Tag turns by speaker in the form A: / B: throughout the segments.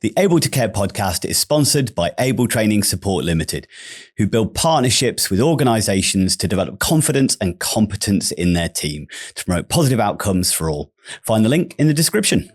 A: The Able to Care podcast is sponsored by Able Training Support Limited, who build partnerships with organisations to develop confidence and competence in their team to promote positive outcomes for all. Find the link in the description.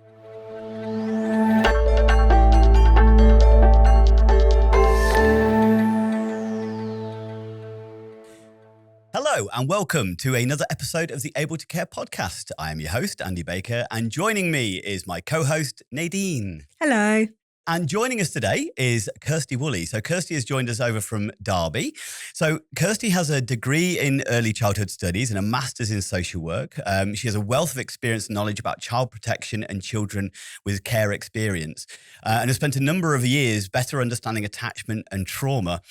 A: Hello and welcome to another episode of the Able to Care podcast. I am your host, Andy Baker, and joining me is my co-host, Nadine.
B: Hello.
A: And joining us today is Kirstie Woolley. So Kirstie has joined us over from Derby. So Kirstie has a degree in early childhood studies and a master's in social work. She has a wealth of experience and knowledge about child protection and children with care experience, and has spent a number of years better understanding attachment and trauma,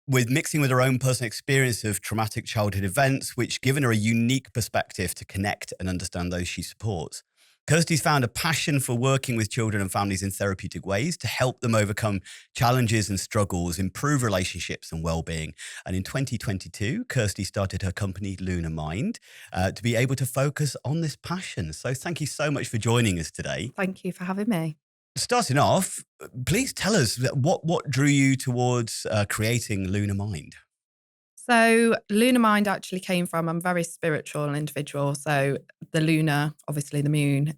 A: with mixing with her own personal experience of traumatic childhood events, which given her a unique perspective to connect and understand those she supports. Kirstie's found a passion for working with children and families in therapeutic ways to help them overcome challenges and struggles, improve relationships and well-being. And in 2022, Kirstie started her company, Lunar Mind, to be able to focus on this passion. So thank you so much for joining us today.
B: Thank you for having me.
A: Starting off, please tell us what drew you towards creating Lunar Mind?
B: So Lunar Mind actually came from, I'm a very spiritual individual. So the lunar, obviously the moon,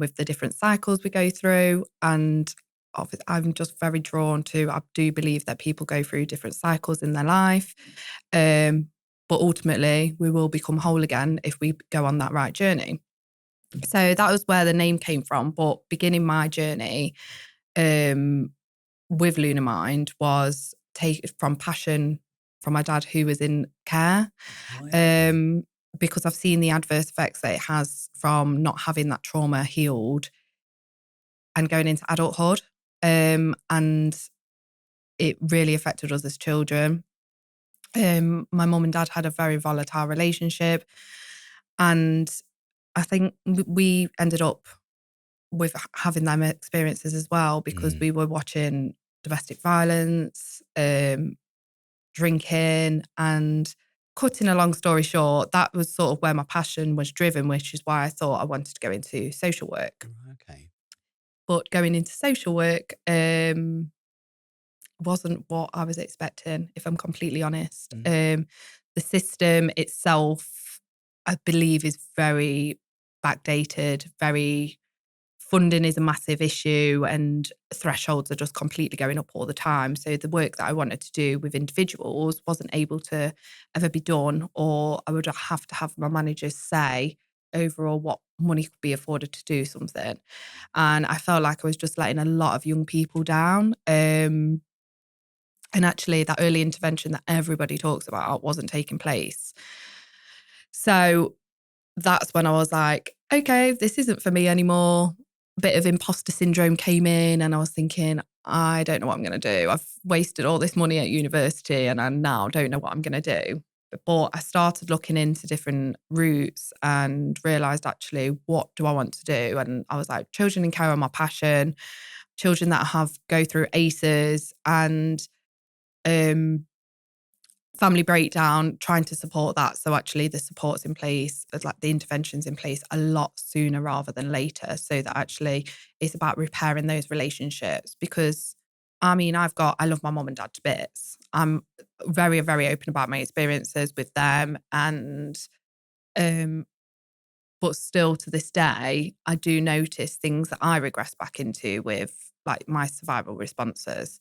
B: with the different cycles we go through. And I'm just very drawn to, I do believe that people go through different cycles in their life. But ultimately we will become whole again if we go on that right journey. So that was where the name came from. But beginning my journey with Lunar Mind was from passion from my dad, who was in care, because I've seen the adverse effects that it has from not having that trauma healed and going into adulthood. And it really affected us as children. My mum and dad had a very volatile relationship, and I think we ended up with having them experiences as well, because we were watching domestic violence, drinking, and cutting a long story short, that was sort of where my passion was driven, which is why I thought I wanted to go into social work.
A: Okay.
B: But going into social work wasn't what I was expecting, if I'm completely honest. The system itself, I believe, is very backdated, funding is a massive issue, and thresholds are just completely going up all the time. So the work that I wanted to do with individuals wasn't able to ever be done, or I would have to have my managers say overall what money could be afforded to do something. And I felt like I was just letting a lot of young people down. And actually that early intervention that everybody talks about wasn't taking place. So that's when I was like, okay, this isn't for me anymore. Bit of imposter syndrome came in, and I was thinking, I don't know what I'm going to do. I've wasted all this money at university and I now don't know what I'm going to do. But I started looking into different routes and realised, actually, what do I want to do? And I was like, children in care are my passion. Children that go through ACEs and family breakdown, trying to support that. So actually the support's in place, like the intervention's in place a lot sooner rather than later, so that actually it's about repairing those relationships. Because I love my mum and dad to bits. I'm very, very open about my experiences with them. And, but still to this day, I do notice things that I regress back into with like my survival responses.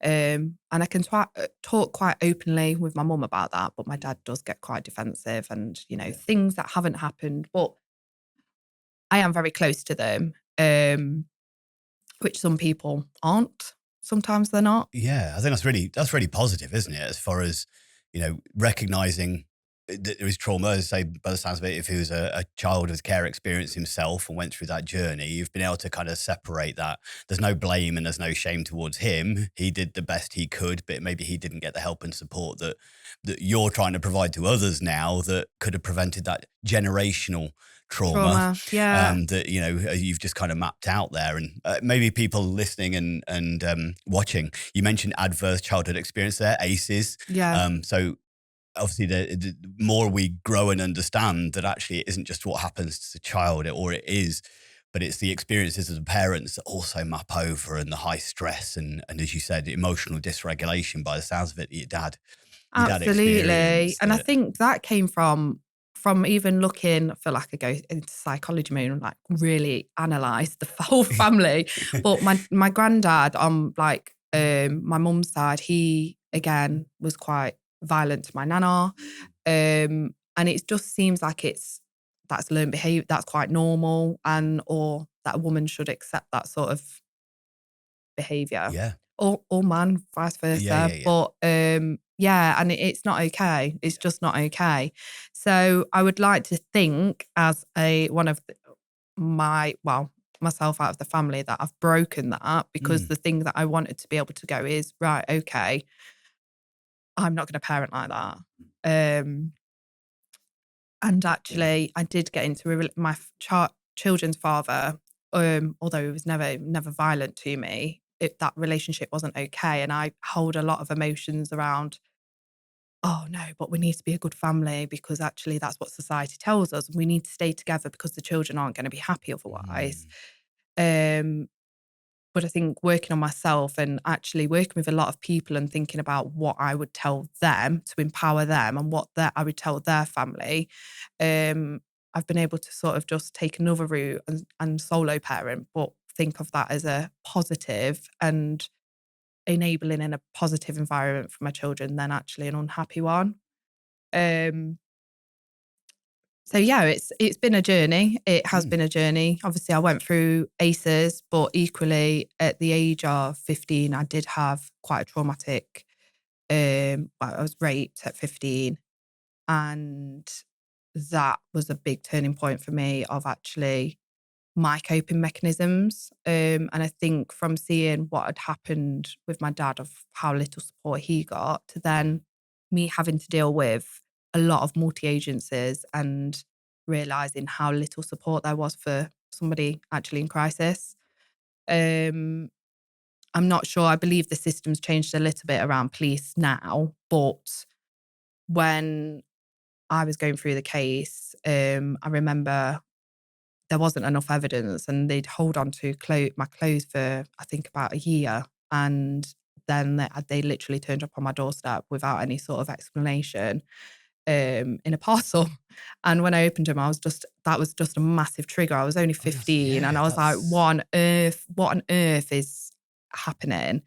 B: And I can talk quite openly with my mum about that, but my dad does get quite defensive and, things that haven't happened, but I am very close to them, which some people aren't. Sometimes they're not.
A: Yeah, I think that's really positive, isn't it? As far as, recognizing that there is trauma, as I say, by the sounds of it, if he was a child with care experience himself and went through that journey, you've been able to kind of separate that. There's no blame and there's no shame towards him. He did the best he could, but maybe he didn't get the help and support that you're trying to provide to others now that could have prevented that generational trauma.
B: Yeah.
A: That, you've just kind of mapped out there. And maybe people listening and watching, you mentioned adverse childhood experience there, ACEs.
B: Yeah.
A: So obviously the more we grow and understand that actually it isn't just what happens to the child, or it is but it's the experiences of the parents that also map over, and the high stress and as you said, emotional dysregulation by the sounds of it that your dad
B: Absolutely.
A: experienced
B: And I
A: that.
B: think that came from even looking, I feel like I go into psychology mode and like really analyse the whole family. But my granddad on like my mum's side, he again was quite violent to my nana. And it just seems like that's learned behaviour, that's quite normal, and or that a woman should accept that sort of behaviour.
A: Yeah.
B: Or man, vice
A: Yeah,
B: versa.
A: yeah, yeah.
B: But yeah, and it's not okay. It's just not okay. So I would like to think as one of myself out of the family that I've broken that, because
A: Mm.
B: the thing that I wanted to be able to go is, right, okay, I'm not going to parent like that. Um, and actually, I did get into my children's father. Although he was never violent to me, that relationship wasn't okay, and I hold a lot of emotions around. Oh no, but we need to be a good family because actually that's what society tells us. We need to stay together because the children aren't going to be happy otherwise.
A: Mm.
B: Um, but I think working on myself and actually working with a lot of people and thinking about what I would tell them to empower them and what I would tell their family, I've been able to sort of just take another route and solo parent, but think of that as a positive and enabling in a positive environment for my children than actually an unhappy one. Um, so yeah, it's been a journey. It has
A: Mm.
B: been a journey. Obviously, I went through ACEs, but equally at the age of 15, I did have quite a traumatic. I was raped at 15, and that was a big turning point for me of actually my coping mechanisms. And I think from seeing what had happened with my dad of how little support he got to then me having to deal with a lot of multi-agencies and realizing how little support there was for somebody actually in crisis. Um, I'm not sure. I believe the system's changed a little bit around police now, but when I was going through the case, I remember there wasn't enough evidence and they'd hold on to my clothes for, I think, about a year. And then they literally turned up on my doorstep without any sort of explanation, in a parcel. And when I opened them, that was just a massive trigger. I was only
A: Oh,
B: 15 and
A: yeah,
B: I was like,
A: that's
B: what on earth is happening?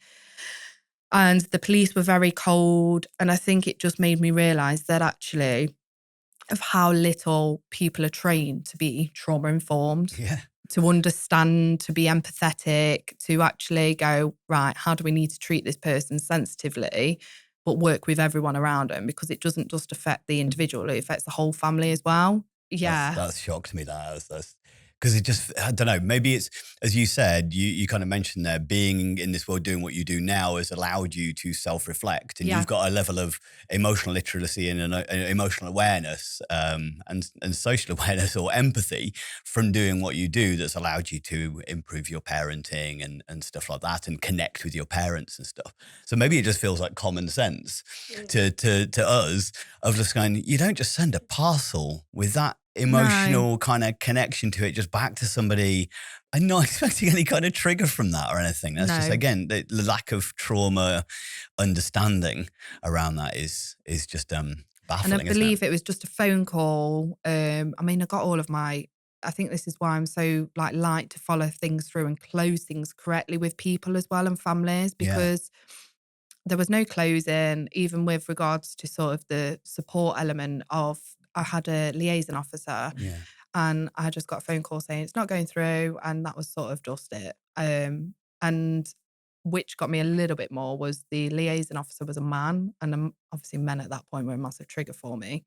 B: And the police were very cold. And I think it just made me realize that actually of how little people are trained to be trauma informed,
A: yeah.
B: to understand, to be empathetic, to actually go, right, how do we need to treat this person sensitively, but work with everyone around them, because it doesn't just affect the individual, it affects the whole family as well. Yeah.
A: That's shocked me. That's because it just, I don't know, maybe it's, as you said, you kind of mentioned there, being in this world doing what you do now has allowed you to self-reflect, and
B: Yeah.
A: you've got a level of emotional literacy and an emotional awareness, and social awareness or empathy from doing what you do, that's allowed you to improve your parenting and stuff like that, and connect with your parents and stuff. So maybe it just feels like common sense to us, of just going, you don't just send a parcel with that
B: No,
A: emotional kind of connection to it just back to somebody and not expecting any kind of trigger from that or anything. That's just,
B: no.
A: again, the lack of trauma understanding around that is just
B: And I
A: baffling, isn't it?
B: believe it was just a phone call. I mean, I got all of I think this is why I'm so like to follow things through and close things correctly with people as well and families,
A: Yeah.
B: because there was no closing, even with regards to sort of the support element of, I had a liaison officer
A: Yeah.
B: and I just got a phone call saying it's not going through. And that was sort of just it. And which got me a little bit more was the liaison officer was a man. And obviously men at that point were a massive trigger for me.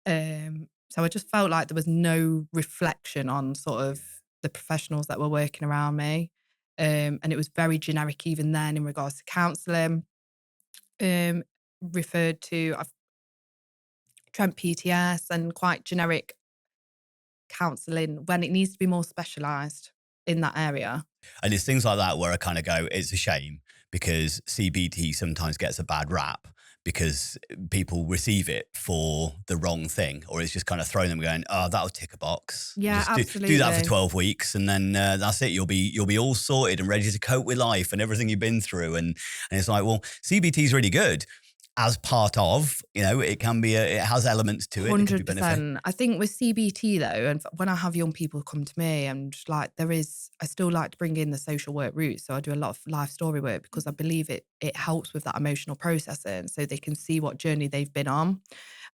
B: So I just felt like there was no reflection on sort of the professionals that were working around me. And it was very generic even then in regards to counselling. Um, referred to, I've tried PTS and quite generic counselling when it needs to be more specialised in that area.
A: And it's things like that where I kind of go, it's a shame because CBT sometimes gets a bad rap because people receive it for the wrong thing, or it's just kind of throwing them going, oh, that'll tick a box.
B: Yeah,
A: Just do that for
B: absolutely.
A: 12 weeks and then that's it. You'll be all sorted and ready to cope with life and everything you've been through. And it's like, well, CBT is really good as part of, it can be, it has elements to it. It could be beneficial.
B: 100%. I think with CBT though, and when I have young people come to me and like I still like to bring in the social work route. So I do a lot of life story work because I believe it helps with that emotional processing so they can see what journey they've been on.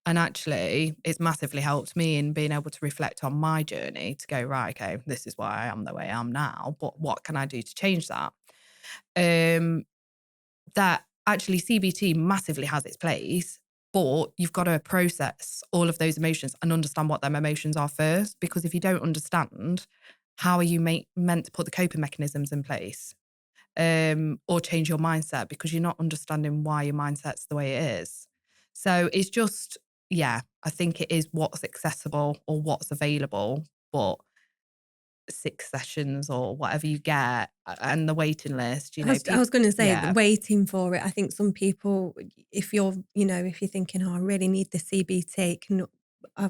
B: And actually it's massively helped me in being able to reflect on my journey to go, right, okay, this is why I am the way I am now, but what can I do to change that? That actually CBT massively has its place, but you've got to process all of those emotions and understand what them emotions are first. Because if you don't understand, how are you meant to put the coping mechanisms in place, or change your mindset because you're not understanding why your mindset's the way it is. So it's just, yeah, I think it is what's accessible or what's available, but 6 sessions or whatever you get and the waiting list,
C: I was going to say
B: yeah.
C: the waiting for it. I think some people, if you're thinking, oh, I really need the CBT,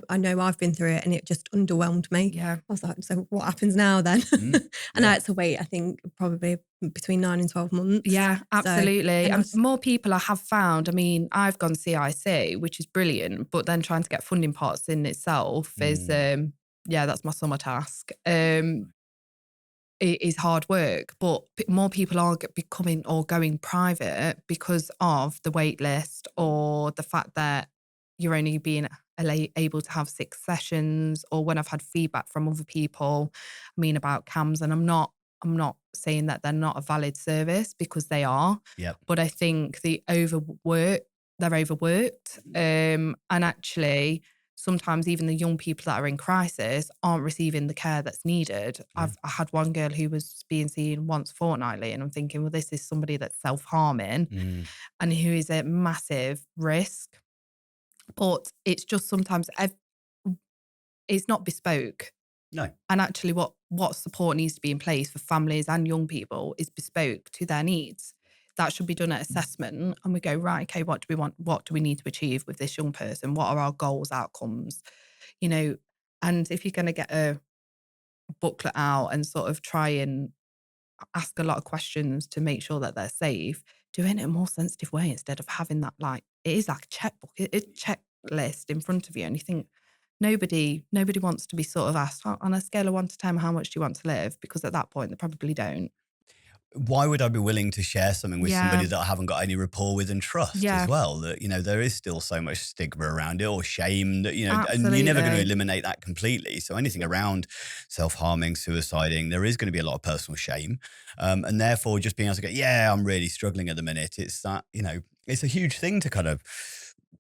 C: I know I've been through it and it just underwhelmed me.
B: Yeah.
C: I was like, so what happens now then? And
A: yeah.
C: I had to wait, I think, probably between 9 and 12 months.
B: Yeah, absolutely.
C: So,
B: and more people I have found, I mean, I've gone CIC, which is brilliant, but then trying to get funding pots in itself is, yeah, that's my summer task. It is hard work, but more people are becoming or going private because of the wait list or the fact that you're only being able to have 6 sessions. Or when I've had feedback from other people, I mean, about CAMS, and I'm not saying that they're not a valid service because they are.
A: Yep.
B: But I think they're overworked. And actually, sometimes even the young people that are in crisis aren't receiving the care that's needed.
A: Yeah.
B: I had one girl who was being seen once fortnightly, and I'm thinking, well, this is somebody that's self-harming and who is at massive risk. But it's just sometimes it's not bespoke.
A: No.
B: And actually what support needs to be in place for families and young people is bespoke to their needs. That should be done at assessment, and we go, right, okay, what do we want? What do we need to achieve with this young person? What are our goals, outcomes? And if you're going to get a booklet out and sort of try and ask a lot of questions to make sure that they're safe, do it in a more sensitive way instead of having that, like, it is like a checkbook, it's a checklist in front of you, and you think nobody wants to be sort of asked on a scale of 1 to 10, how much do you want to live? Because at that point they probably don't.
A: Why would I be willing to share something with somebody
B: Yeah.
A: that I haven't got any rapport with and trust
B: Yeah.
A: as well? That, there is still so much stigma around it or shame that, and you're never going to
B: Absolutely.
A: eliminate that completely. So anything around self-harming, suiciding, there is going to be a lot of personal shame. And therefore just being able to go, yeah, I'm really struggling at the minute. It's that, it's a huge thing to kind of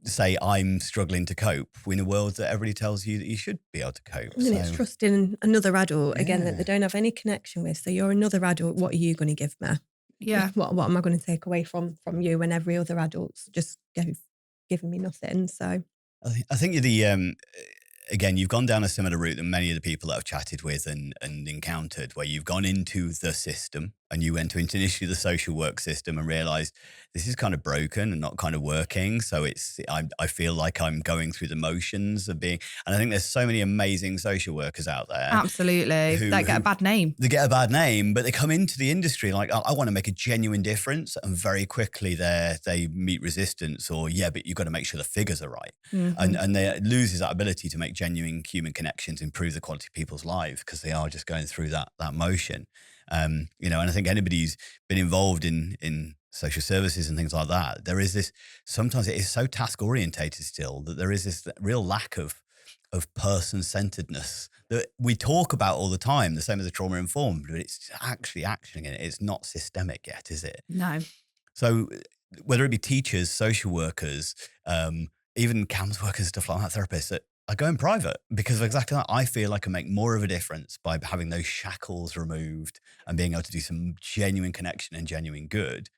A: say I'm struggling to cope in a world that everybody tells you that you should be able to cope.
C: And it's trusting another adult, again, that they
A: Yeah.
C: don't have any connection with. So you're another adult, what are you going to give me?
B: Yeah.
C: What am I going to take away from you when every other adult's just giving me nothing? So
A: I think you're again, you've gone down a similar route than many of the people that I've chatted with and encountered, where you've gone into the system and you went into initially the social work system and realized this is kind of broken and not kind of working. So I feel like I'm going through the motions of being, and I think there's so many amazing social workers out there.
B: Absolutely. That get a bad name.
A: They get a bad name, but they come into the industry like, I want to make a genuine difference. And very quickly they meet resistance or, yeah, but you've got to make sure the figures are right.
B: Mm-hmm.
A: And they loses that ability to make genuine human connections, improve the quality of people's lives because they are just going through that motion. And I think anybody who's been involved in social services and things like that, there is this, sometimes it is so task orientated still that there is this real lack of person-centeredness that we talk about all the time, the same as the trauma informed, but it's actually actioning it. It's not systemic yet, is it?
B: No.
A: So whether it be teachers, social workers, even CAMS workers, stuff like that, therapists that are going private because of exactly that. I feel I can make more of a difference by having those shackles removed and being able to do some genuine connection and genuine good,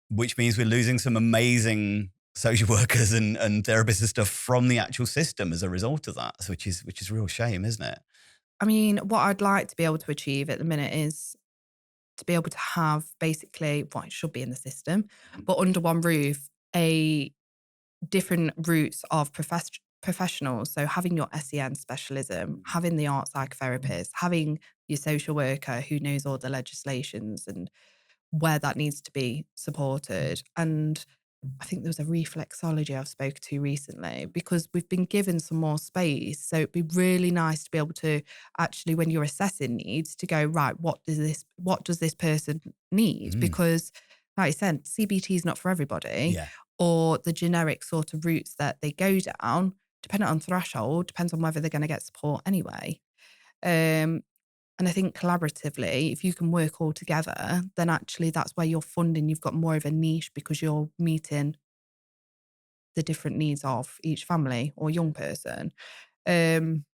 A: which means we're losing some amazing social workers and therapists and stuff from the actual system as a result of that, which is a real shame, isn't it?
B: I mean, what I'd like to be able to achieve at the minute is to be able to have basically what it should be in the system, but under one roof, a different routes of professionals. So having your SEN specialism, having the art psychotherapist, having your social worker who knows all the legislations and where that needs to be supported. And I think there was a reflexology I've spoken to recently, because we've been given some more space. So it'd be really nice to be able to actually, when you're assessing needs, to go, right, what does this person need? Because like I said, CBT is not for everybody,
A: Yeah.
B: or the generic sort of routes that they go down, depending on threshold, depends on whether they're going to get support anyway. And I think collaboratively, if you can work all together, then actually that's where you're funding. You've got more of a niche because you're meeting the different needs of each family or young person. Um,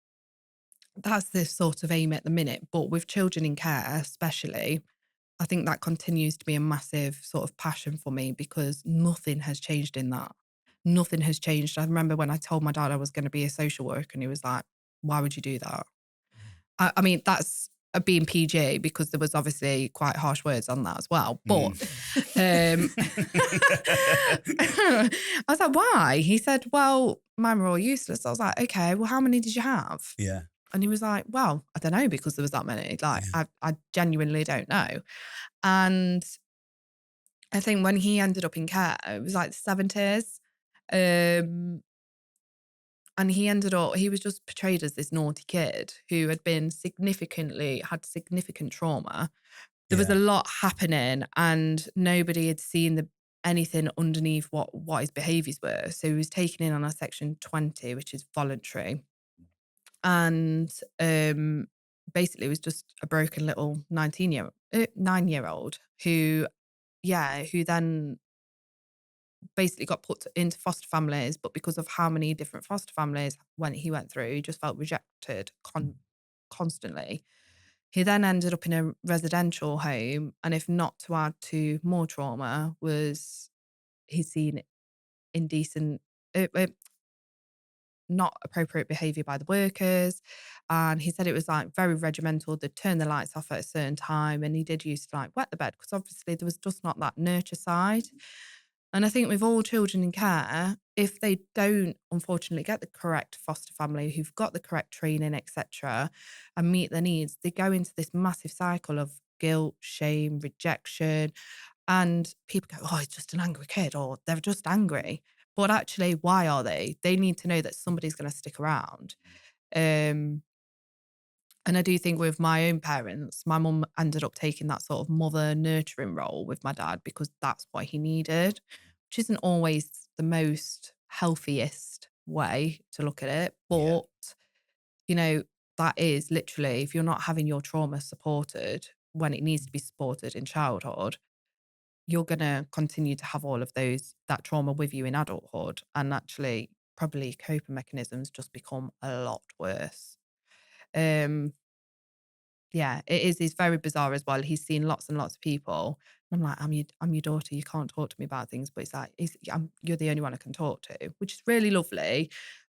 B: that's the sort of aim at the minute. But with children in care, especially, I think that continues to be a massive sort of passion for me, because nothing has changed in that. Nothing has changed. I remember when I told my dad I was going to be a social worker, and he was like, why would you do that? I mean, that's being PG, because there was obviously quite harsh words on that as well. But I was like, why? He said, well, mine were all useless. I was like, okay, well, how many did you have?
A: Yeah.
B: And he was like, well, I don't know, because there was that many. Like, I genuinely don't know. And I think when he ended up in care, it was like the 70s. And he was just portrayed as this naughty kid who had had significant trauma. There was a lot happening, and nobody had seen anything underneath what his behaviours were. So he was taken in on a section 20, which is voluntary. And basically it was just a broken little 9-year-old who then basically got put into foster families, but because of how many different foster families he went through, he just felt rejected constantly. He then ended up in a residential home, and if not to add to more trauma, was he'd seen indecent, not appropriate behaviour by the workers. And he said it was like very regimental. They'd turn the lights off at a certain time, and he did used to like wet the bed, because obviously there was just not that nurture side. And I think with all children in care, if they don't unfortunately get the correct foster family who've got the correct training, etc., and meet their needs, they go into this massive cycle of guilt, shame, rejection. And people go, oh, it's just an angry kid, or they're just angry. But actually, why are they? They need to know that somebody's going to stick around. And I do think with my own parents, my mum ended up taking that sort of mother nurturing role with my dad, because that's what he needed, which isn't always the most healthiest way to look at it. But, that is literally, if you're not having your trauma supported when it needs to be supported in childhood, you're going to continue to have all of that trauma with you in adulthood. And actually, probably coping mechanisms just become a lot worse. Yeah, it is. It's very bizarre as well. He's seen lots and lots of people. And I'm like, I'm your daughter. You can't talk to me about things. But it's like, you're the only one I can talk to, which is really lovely.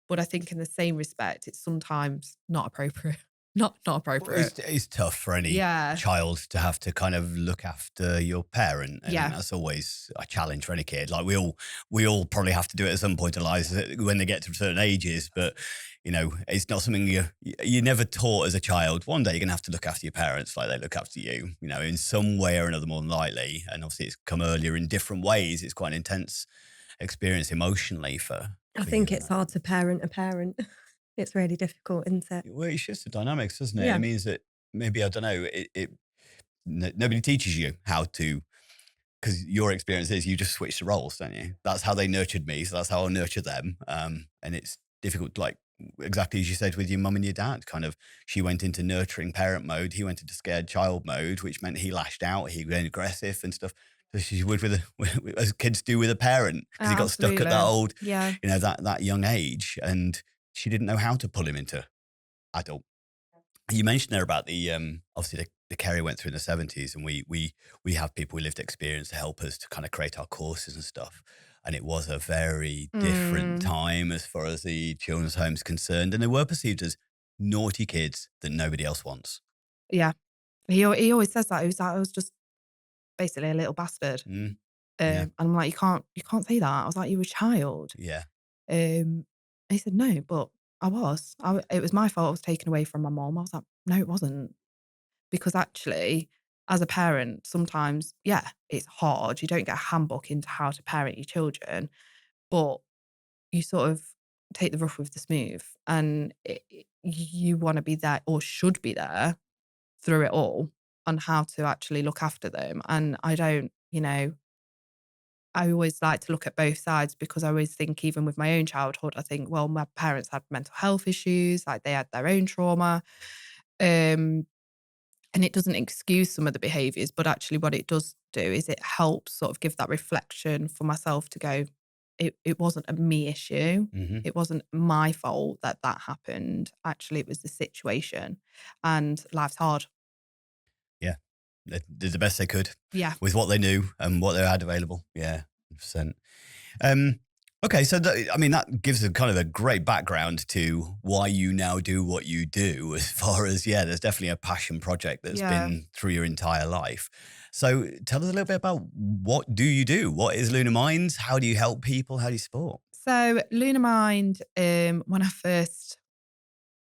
B: But I think in the same respect, it's sometimes not appropriate. Not
A: Well,
B: appropriate.
A: it's tough for any
B: Yeah.
A: child to have to kind of look after your parent. I think
B: Yeah.
A: that's always a challenge for any kid. Like we all probably have to do it at some point in lives when they get to certain ages. But it's not something you never taught as a child. One day you're gonna have to look after your parents like they look after you. In some way or another, more than likely. And obviously, it's come earlier in different ways. It's quite an intense experience emotionally for.
C: I think it's hard to parent a parent. It's really difficult, isn't it?
A: Well, it's just the dynamics, doesn't it?
C: Yeah.
A: It means that maybe, I don't know, nobody teaches you how to, because your experience is you just switch the roles, don't you? That's how they nurtured me, so that's how I'll nurture them. And it's difficult, like exactly as you said with your mum and your dad. Kind of, she went into nurturing parent mode, he went into scared child mode, which meant he lashed out, he went aggressive and stuff. So she would as kids do with a parent, because he got stuck at that old,
B: Yeah.
A: that young age, and she didn't know how to pull him into adult. You mentioned there about the obviously the care he went through in the 70s, and we have people with lived experience to help us to kind of create our courses and stuff. And it was a very different time as far as the children's home's concerned, and they were perceived as naughty kids that nobody else wants.
B: Yeah. He always says that. He was like, I was just basically a little bastard.
A: Yeah.
B: And I'm like, you can't say that. I was like, you were a child.
A: Yeah.
B: He said, no, but I was. It was my fault I was taken away from my mom. I was like, no, it wasn't. Because actually, as a parent, sometimes, yeah, it's hard. You don't get a handbook into how to parent your children, but you sort of take the rough with the smooth, and you want to be there, or should be there, through it all, on how to actually look after them. And I don't, I always like to look at both sides, because I always think, even with my own childhood, I think, well, my parents had mental health issues, like they had their own trauma. Um, and it doesn't excuse some of the behaviours, but actually what it does do is it helps sort of give that reflection for myself to go, it wasn't a me issue.
A: Hmm.
B: It wasn't my fault that happened. Actually, it was the situation, and life's hard.
A: Yeah. They did the best they could
B: Yeah.
A: with what they knew and what they had available. Yeah, 100%. Um, okay, so I mean, that gives a kind of a great background to why you now do what you do. As far as, yeah, there's definitely a passion project that's
B: Yeah.
A: been through your entire life. So tell us a little bit about, what do you do? What is Lunar Minds? How do you help people? How do you support?
B: So Lunar Mind, when I first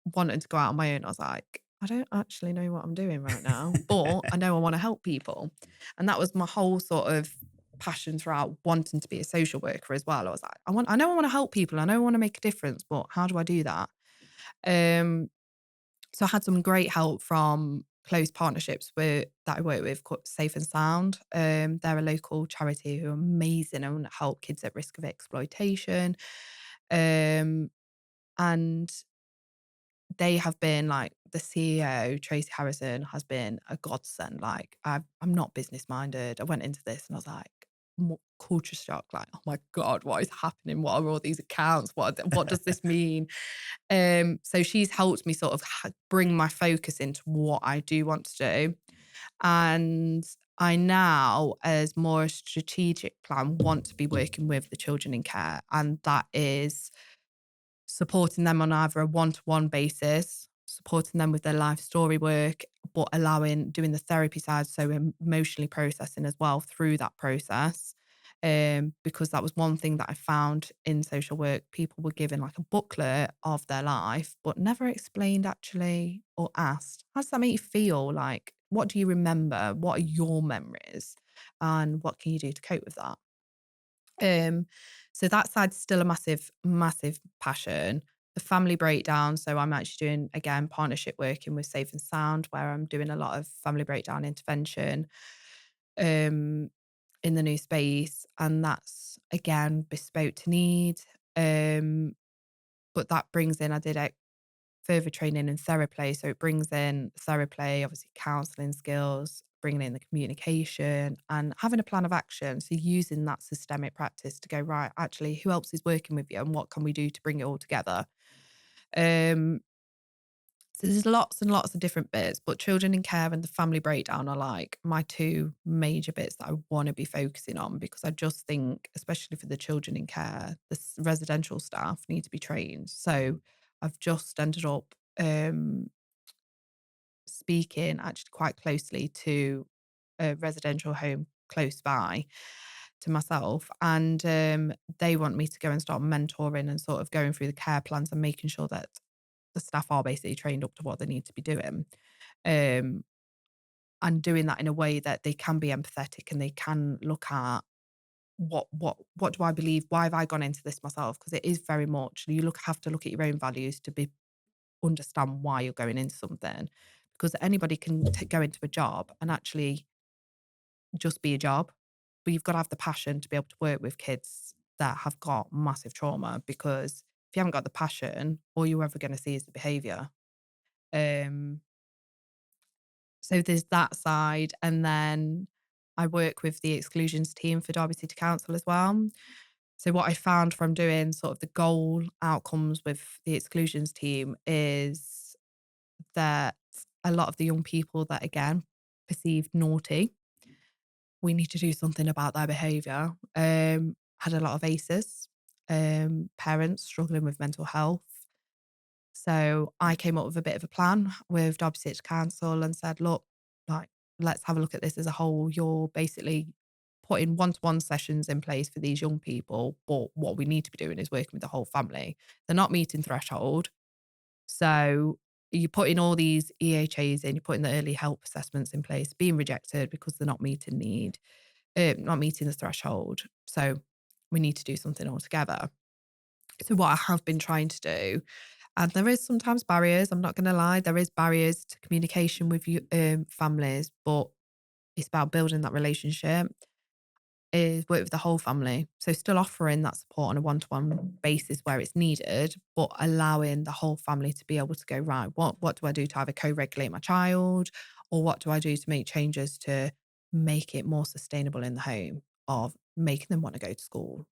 B: wanted to go out on my own, I was like, I don't actually know what I'm doing right now, but I know I want to help people. And that was my whole sort of passion throughout wanting to be a social worker as well. I was like, I know I want to help people. I know I want to make a difference, but how do I do that? Um, so I had some great help from close partnerships that I work with, called Safe and Sound. They're a local charity who are amazing and help kids at risk of exploitation. Um, and they have been like, the CEO, Tracy Harrison, has been a godsend. Like, I'm not business minded. I went into this and I was like, culture shock. Like, oh my God, what is happening? What are all these accounts? What does this mean? So she's helped me sort of bring my focus into what I do want to do. And I now, as more a strategic plan, want to be working with the children in care. And that is supporting them on either a one-to-one basis, supporting them with their life story work, but doing the therapy side, so emotionally processing as well through that process. Because that was one thing that I found in social work. People were given like a booklet of their life, but never explained actually, or asked, how does that make you feel? Like, what do you remember? What are your memories? And what can you do to cope with that? Um, so that side's still a massive, massive passion. The family breakdown. So I'm actually doing, again, partnership working with Safe and Sound, where I'm doing a lot of family breakdown intervention um, in the new space. And that's, again, bespoke to need. Um, but that brings in, I did further training in therapy. So it brings in therapy, obviously counselling skills, bringing in the communication and having a plan of action. So using that systemic practice to go, right, actually, who else is working with you and what can we do to bring it all together? Um, so there's lots and lots of different bits, but children in care and the family breakdown are like my two major bits that I want to be focusing on, because I just think, especially for the children in care, the residential staff need to be trained. So I've just ended up speaking actually quite closely to a residential home close by to myself, and they want me to go and start mentoring and sort of going through the care plans and making sure that the staff are basically trained up to what they need to be doing. Um, and doing that in a way that they can be empathetic and they can look at what do I believe? Why have I gone into this myself? Because it is very much, you have to look at your own values to be understand why you're going into something. Because anybody can go into a job and actually just be a job, but you've got to have the passion to be able to work with kids that have got massive trauma. Because if you haven't got the passion, all you're ever going to see is the behavior. Um, So there's that side. And then I work with the exclusions team for Derby City Council as well. So what I found from doing sort of the goal outcomes with the exclusions team is that a lot of the young people that, again, perceived naughty, we need to do something about their behaviour. Had a lot of ACEs, parents struggling with mental health. So I came up with a bit of a plan with Derby City Council and said, look, like, let's have a look at this as a whole. You're basically putting one-to-one sessions in place for these young people, but what we need to be doing is working with the whole family. They're not meeting threshold. So you're putting all these EHAs in, you're putting the early help assessments in place, being rejected because they're not meeting not meeting the threshold. So we need to do something altogether. So what I have been trying to do, and there is sometimes barriers, I'm not going to lie, there is barriers to communication with you, families, but it's about building that relationship, is work with the whole family. So still offering that support on a one-to-one basis where it's needed, but allowing the whole family to be able to go, right, what do I do to either co-regulate my child, or what do I do to make changes to make it more sustainable in the home, of making them want to go to school.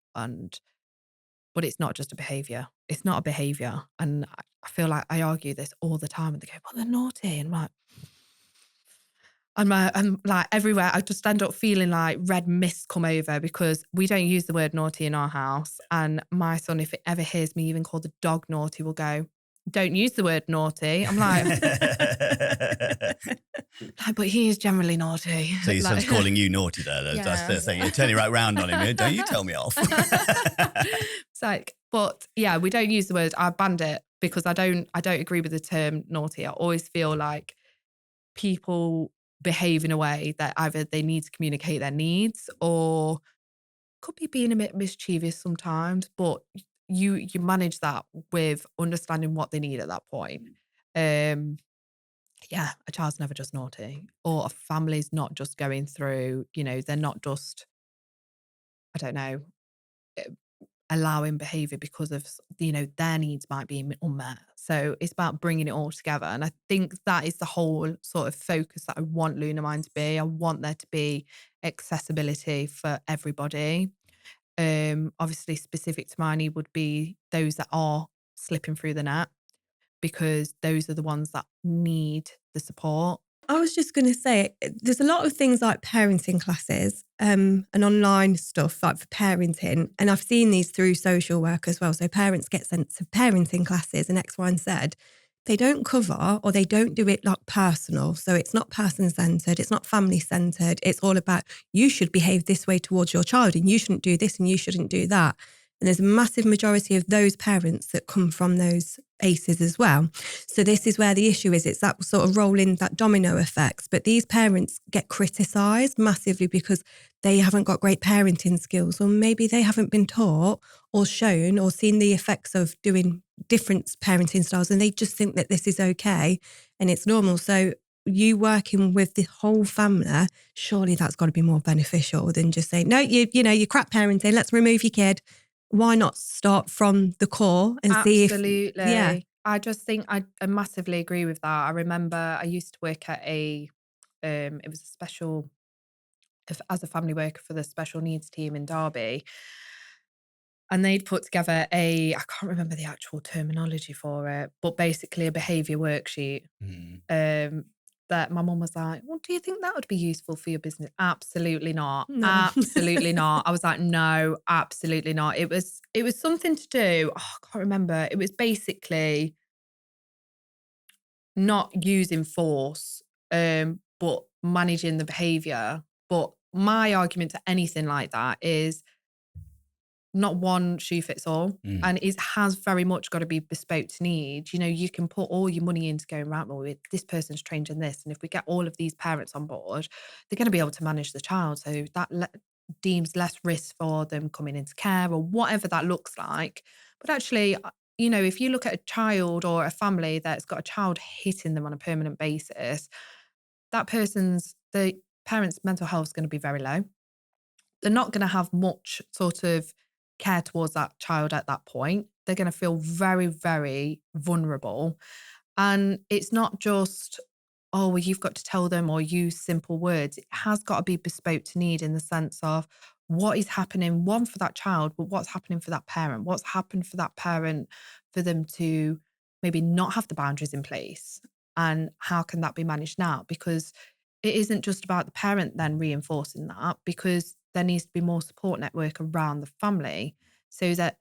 B: But it's not just a behaviour. It's not a behaviour. And I feel like I argue this all the time, and they go, well, they're naughty. And I'm like everywhere. I just end up feeling like red mist come over, because we don't use the word naughty in our house. And my son, if it ever hears me even call the dog naughty, will go, don't use the word naughty. I'm like, but he is generally naughty.
A: So your son's
B: Like,
A: calling you naughty there. That's the thing. You're turning right round on him. Don't you tell me off.
B: It's like, but yeah, we don't use the word. I banned it because I don't agree with the term naughty. I always feel like people behave in a way that either they need to communicate their needs, or could be being a bit mischievous sometimes, but you manage that with understanding what they need at that point. Yeah, a child's never just naughty, or a family's not just going through, they're not just, I don't know, eh, allowing behavior because of, their needs might be unmet. So it's about bringing it all together. And I think that is the whole sort of focus that I want Lunar Mind to be. I want there to be accessibility for everybody. Obviously specific to my need would be those that are slipping through the net, because those are the ones that need the support.
C: I was just going to say, there's a lot of things like parenting classes and online stuff like for parenting. And I've seen these through social work as well. So parents get sent to parenting classes and X, Y, and Z. They don't cover, or they don't do it like personal. So it's not person-centered. It's not family-centered. It's all about, you should behave this way towards your child, and you shouldn't do this and you shouldn't do that. And there's a massive majority of those parents that come from those ACEs as well. So this is where the issue is. It's that sort of rolling, that domino effects. But these parents get criticised massively because they haven't got great parenting skills, or maybe they haven't been taught or shown or seen the effects of doing different parenting styles, and they just think that this is okay and it's normal. So you working with the whole family, surely that's got to be more beneficial than just saying, no, you're crap parenting, let's remove your kid. Why not start from the core and see if...
B: Absolutely.
C: Yeah.
B: I just think I massively agree with that. I remember I used to work at it was a special, as a family worker for the special needs team in Derby. And they'd put together I can't remember the actual terminology for it, but basically a behaviour worksheet. That my mum was like, well, do you think that would be useful for your business? Absolutely not.
C: No.
B: Absolutely not. I was like, no, absolutely not. It was something to do. Oh, I can't remember. It was basically not using force, but managing the behaviour. But my argument to anything like that is not one shoe fits all. And it has very much got to be bespoke to need. You can put all your money into going, right, well, this person's trained in this. And if we get all of these parents on board, they're going to be able to manage the child. So that deems less risk for them coming into care, or whatever that looks like. But actually, if you look at a child or a family that's got a child hitting them on a permanent basis, the parent's mental health is going to be very low. They're not going to have much sort of care towards that child at that point. They're going to feel very, very vulnerable. And it's not just, oh, well, you've got to tell them or use simple words. It has got to be bespoke to need, in the sense of what is happening, one, for that child, but what's happening for that parent. What's happened for that parent for them to maybe not have the boundaries in place? And how can that be managed now? Because it isn't just about the parent then reinforcing that, because there needs to be more support network around the family, so that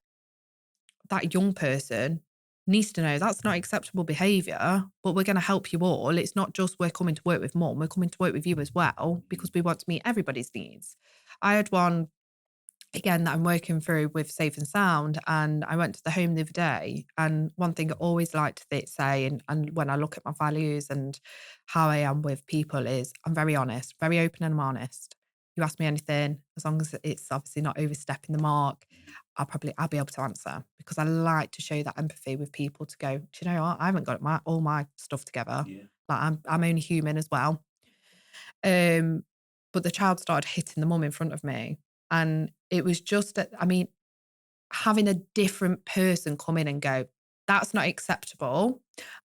B: young person needs to know that's not acceptable behaviour, but we're going to help you all. It's not just we're coming to work with mum, we're coming to work with you as well, because we want to meet everybody's needs. I had one, again, that I'm working through with Safe and Sound, and I went to the home the other day, and one thing I always like to say, and when I look at my values and how I am with people, is I'm very honest, very open and I'm honest. You ask me anything, as long as it's obviously not overstepping the mark, I'll be able to answer, because I like to show that empathy with people to go, do you know what? I haven't got all my stuff together.
A: Yeah.
B: Like I'm only human as well. But the child started hitting the mum in front of me. And it was just, having a different person come in and go, that's not acceptable.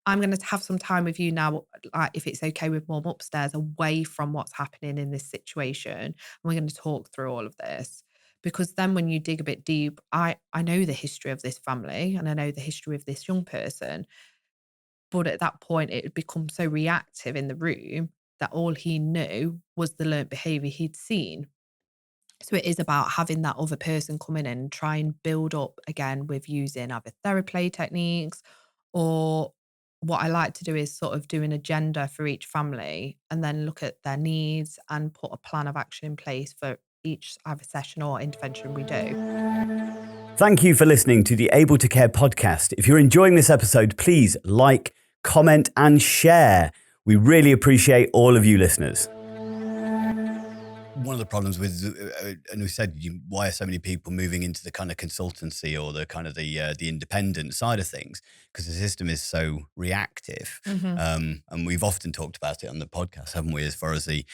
B: I'm going to have some time with you now, like, if it's okay with mum, upstairs, away from what's happening in this situation. And we're going to talk through all of this. Because then when you dig a bit deep, I know the history of this family and I know the history of this young person. But at that point, it had become so reactive in the room that all he knew was the learnt behaviour he'd seen. So it is about having that other person come in and try and build up again with using either therapy techniques, or what I like to do is sort of do an agenda for each family and then look at their needs and put a plan of action in place for each either session or intervention we do.
A: Thank you for listening to the Able to Care podcast. If you're enjoying this episode, please like, comment, and share. We really appreciate all of you listeners. One of the problems with, and we said, why are so many people moving into the kind of consultancy or the kind of the independent side of things? Because the system is so reactive. And we've often talked about it on the podcast, haven't we? As far as the,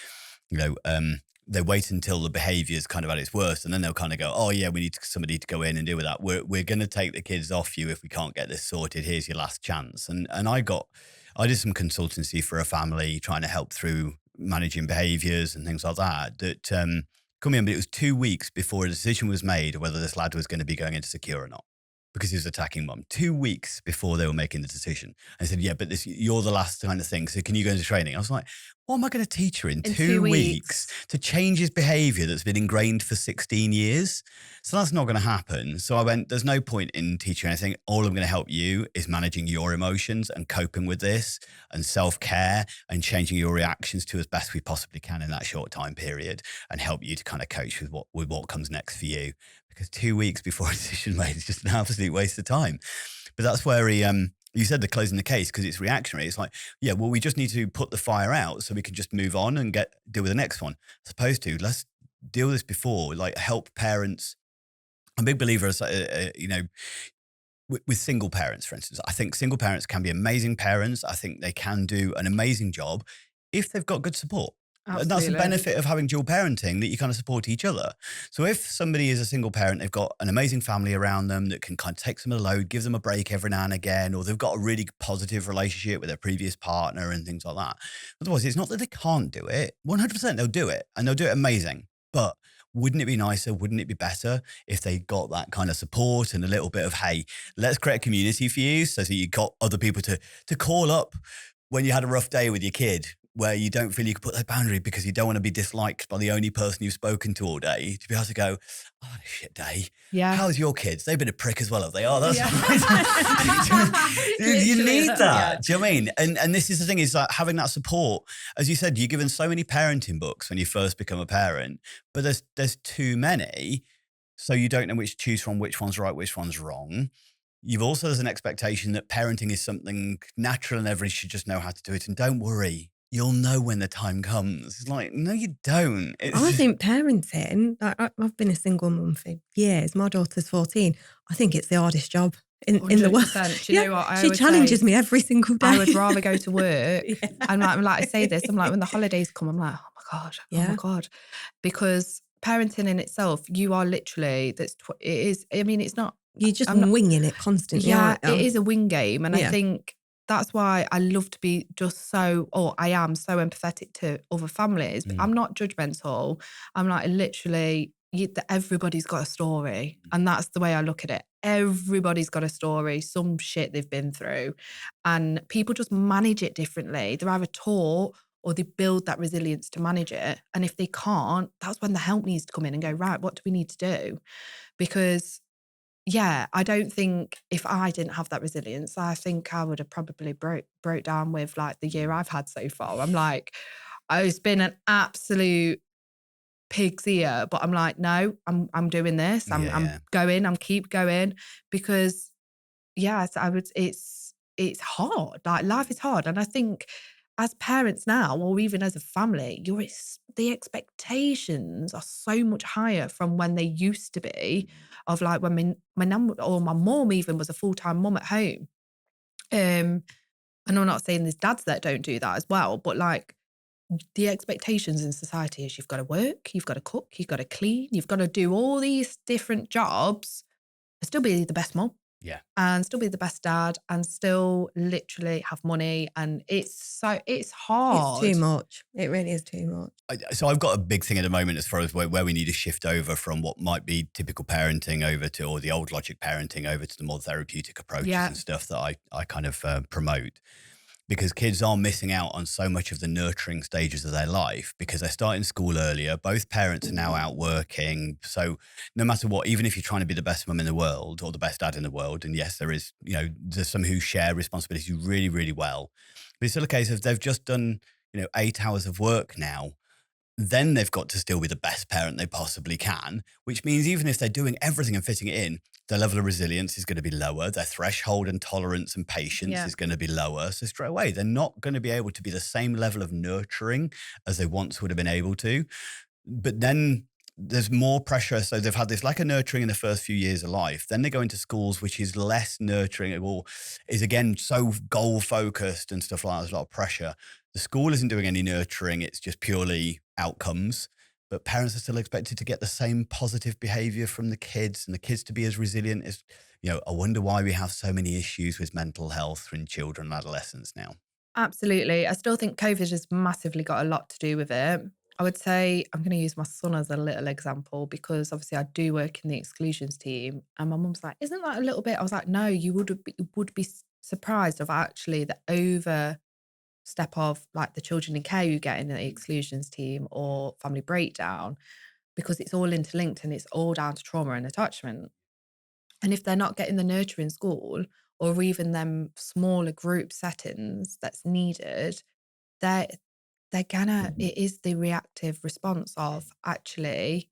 A: they wait until the behaviour is kind of at its worst, and then they'll kind of go, oh yeah, we need somebody to go in and deal with that. We're going to take the kids off you if we can't get this sorted. Here's your last chance. And I did some consultancy for a family trying to help through managing behaviours and things like that. Come in, but it was 2 weeks before a decision was made whether this lad was going to be going into secure or not, because he was attacking mum. 2 weeks before they were making the decision. I said, yeah, but you're the last kind of thing, so can you go into training? I was like, what am I going to teach her in 2 weeks to change his behaviour that's been ingrained for 16 years? So that's not going to happen. So I went, there's no point in teaching anything. All I'm going to help you is managing your emotions and coping with this and self-care and changing your reactions to as best we possibly can in that short time period, and help you to kind of coach with what comes next for you. Because 2 weeks before a decision made is just an absolute waste of time. But that's where you said they're closing the case because it's reactionary. It's like, yeah, well, we just need to put the fire out so we can just move on and deal with the next one. As opposed to, let's deal with this before, like help parents. I'm a big believer, with single parents, for instance. I think single parents can be amazing parents. I think they can do an amazing job if they've got good support.
B: Absolutely.
A: And that's the benefit of having dual parenting, that you kind of support each other. So if somebody is a single parent, they've got an amazing family around them that can kind of take some of the load, give them a break every now and again, or they've got a really positive relationship with their previous partner and things like that. Otherwise, it's not that they can't do it. 100% they'll do it, and they'll do it amazing. But wouldn't it be nicer? Wouldn't it be better if they got that kind of support and a little bit of, hey, let's create a community for you, so you got other people to call up when you had a rough day with your kid, where you don't feel you can put that boundary because you don't want to be disliked by the only person you've spoken to all day, to be able to go, oh, what a shit day.
B: Yeah.
A: How's your kids? They've been a prick as well, have they? Oh, that's right. You need that. Yeah. Do you know what I mean? And this is the thing, is like having that support. As you said, you're given so many parenting books when you first become a parent, but there's too many. So you don't know which to choose from, which one's right, which one's wrong. You've also, there's an expectation that parenting is something natural and everybody should just know how to do it. And don't worry, you'll know when the time comes. It's like, no, you don't.
C: I think parenting, I've been a single mum for years. My daughter's 14. I think it's the hardest job in the world.
B: Do you know what?
C: She challenges me every single day.
B: I would rather go to work. I'm like, I say this, I'm like, when the holidays come, I'm like, oh my God. Because parenting in itself, you are literally, it's not.
C: You're just winging it constantly.
B: Yeah, it is a wing game. And I think that's why I love to be I am so empathetic to other families. I'm not judgmental. I'm like, literally, everybody's got a story. And that's the way I look at it. Everybody's got a story, some shit they've been through. And people just manage it differently. They're either taught or they build that resilience to manage it. And if they can't, that's when the help needs to come in and go, right, what do we need to do? Because yeah, I don't think if I didn't have that resilience, I think I would have probably broke down with like the year I've had so far. I'm like, it's been an absolute pig's ear, but I'm like, no, I'm doing this. I'm going, I'm keep going because yes, it's hard. Like life is hard. And I think as parents now, or even as a family, the expectations are so much higher from when they used to be, of like when my nan or my mum even was a full-time mum at home. And I'm not saying there's dads that don't do that as well, but like the expectations in society is you've got to work, you've got to cook, you've got to clean, you've got to do all these different jobs and still be the best mum.
A: Yeah.
B: And still be the best dad and still literally have money. And it's hard.
C: It's too much. It really is too much.
A: So I've got a big thing at the moment as far as where we need to shift over from what might be typical parenting over to, or the old logic parenting over to the more therapeutic approaches and stuff that I kind of promote. Because kids are missing out on so much of the nurturing stages of their life because they're starting school earlier. Both parents are now out working. So no matter what, even if you're trying to be the best mum in the world or the best dad in the world, and yes, there is, there's some who share responsibility really, really well. But it's still a case of they've just done, 8 hours of work now. Then they've got to still be the best parent they possibly can, which means even if they're doing everything and fitting it in, their level of resilience is going to be lower. Their threshold and tolerance and patience is going to be lower. So straight away, they're not going to be able to be the same level of nurturing as they once would have been able to. But then there's more pressure. So they've had this lack of nurturing in the first few years of life. Then they go into schools, which is less nurturing, or is again so goal focused and stuff like that. There's a lot of pressure. The school isn't doing any nurturing. It's just purely outcomes. But parents are still expected to get the same positive behavior from the kids and the kids to be as resilient as, I wonder why we have so many issues with mental health in children and adolescents now.
B: Absolutely. I still think COVID has massively got a lot to do with it. I would say I'm going to use my son as a little example because obviously I do work in the exclusions team and my mum's like, isn't that a little bit? I was like, no, you would be surprised of actually the overstep of like the children in care you get in the exclusions team or family breakdown, because it's all interlinked and it's all down to trauma and attachment. And if they're not getting the nurture in school or even them smaller group settings that's needed, they're it is the reactive response of actually,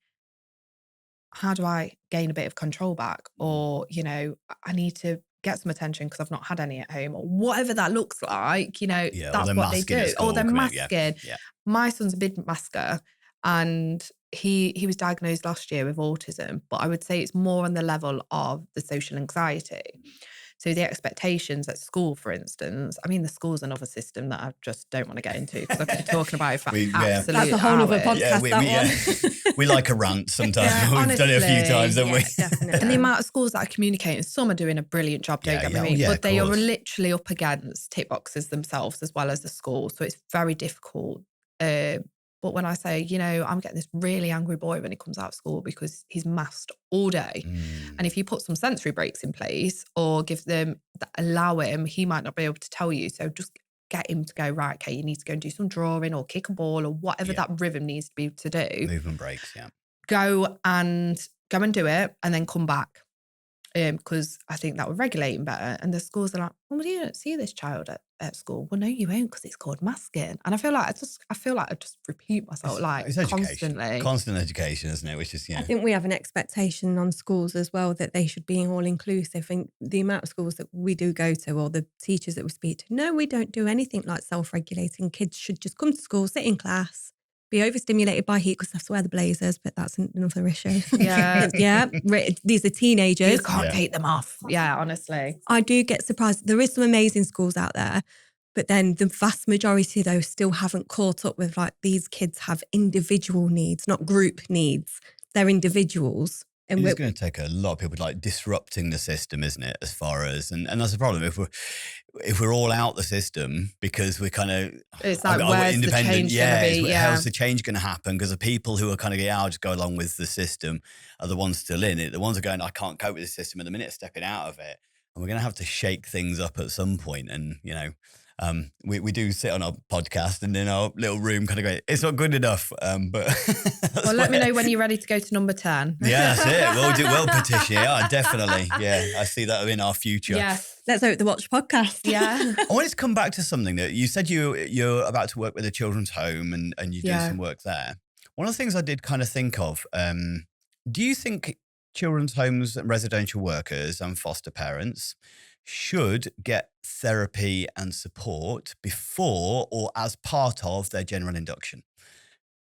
B: how do I gain a bit of control back? Or, I need to get some attention because I've not had any at home or whatever that looks like, that's what they do. Or they're masking.
A: Yeah.
B: My son's a big masker and he was diagnosed last year with autism, but I would say it's more on the level of the social anxiety. So the expectations at school, for instance, I mean, the school's another system that I just don't want to get into because I could be talking about it for absolute
C: That's a whole other
B: podcast,
A: we like a rant sometimes. We've done it a few times, haven't we?
C: Definitely.
B: And the amount of schools that are communicating, some are doing a brilliant job, don't get me wrong, but they are literally up against tick boxes themselves as well as the school. So it's very difficult. But when I say, I'm getting this really angry boy when he comes out of school because he's masked all day. And if you put some sensory breaks in place or allow him, he might not be able to tell you. So just get him to go, right, okay, you need to go and do some drawing or kick a ball or whatever that rhythm needs to be to do.
A: Movement breaks, yeah.
B: Go and do it and then come back. Because I think that would regulate him better. And the schools are like, well, you don't see this child at school. Well, no, you won't because it's called masking. And I feel like I just repeat myself it's constantly.
A: Constant education, isn't it? Which is,
C: I think we have an expectation on schools as well that they should be all inclusive. And the amount of schools that we do go to or the teachers that we speak to, no, we don't do anything like self-regulating. Kids should just come to school, sit in class, be overstimulated by heat because I swear the blazers, but that's another issue.
B: Yeah.
C: These are teenagers.
B: You can't take them off. Yeah, honestly.
C: I do get surprised. There is some amazing schools out there, but then the vast majority though still haven't caught up with like these kids have individual needs, not group needs. They're individuals.
A: And it's going to take a lot of people like disrupting the system, isn't it? As far as, and that's the problem. If we're all out the system because we're kind of,
B: it's like, where's the change going to be?
A: How's the change going to happen? Because the people who are kind of, I'll just go along with the system are the ones still in it. The ones who are going, I can't cope with the system at the minute, stepping out of it. And we're going to have to shake things up at some point. And, We do sit on our podcast and in our little room kind of go, it's not good enough. But
B: well, let me know when you're ready to go to number 10.
A: Yeah, that's it. We'll petition. Yeah, definitely. Yeah, I see that in our future.
B: Yeah.
C: Let's hope the Watch podcast.
B: Yeah.
A: I wanted to come back to something that you said you're about to work with a children's home and you do some work there. One of the things I did kind of think of, do you think children's homes and residential workers and foster parents should get therapy and support before or as part of their general induction?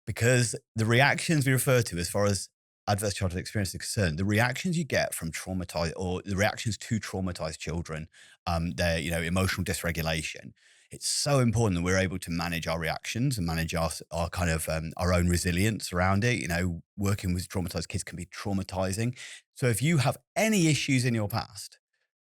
A: Because the reactions we refer to as far as adverse childhood experience is concerned, the reactions you get from traumatized or the reactions to traumatized children, their emotional dysregulation, it's so important that we're able to manage our reactions and manage our kind of our own resilience around it. Working with traumatized kids can be traumatizing. So if you have any issues in your past,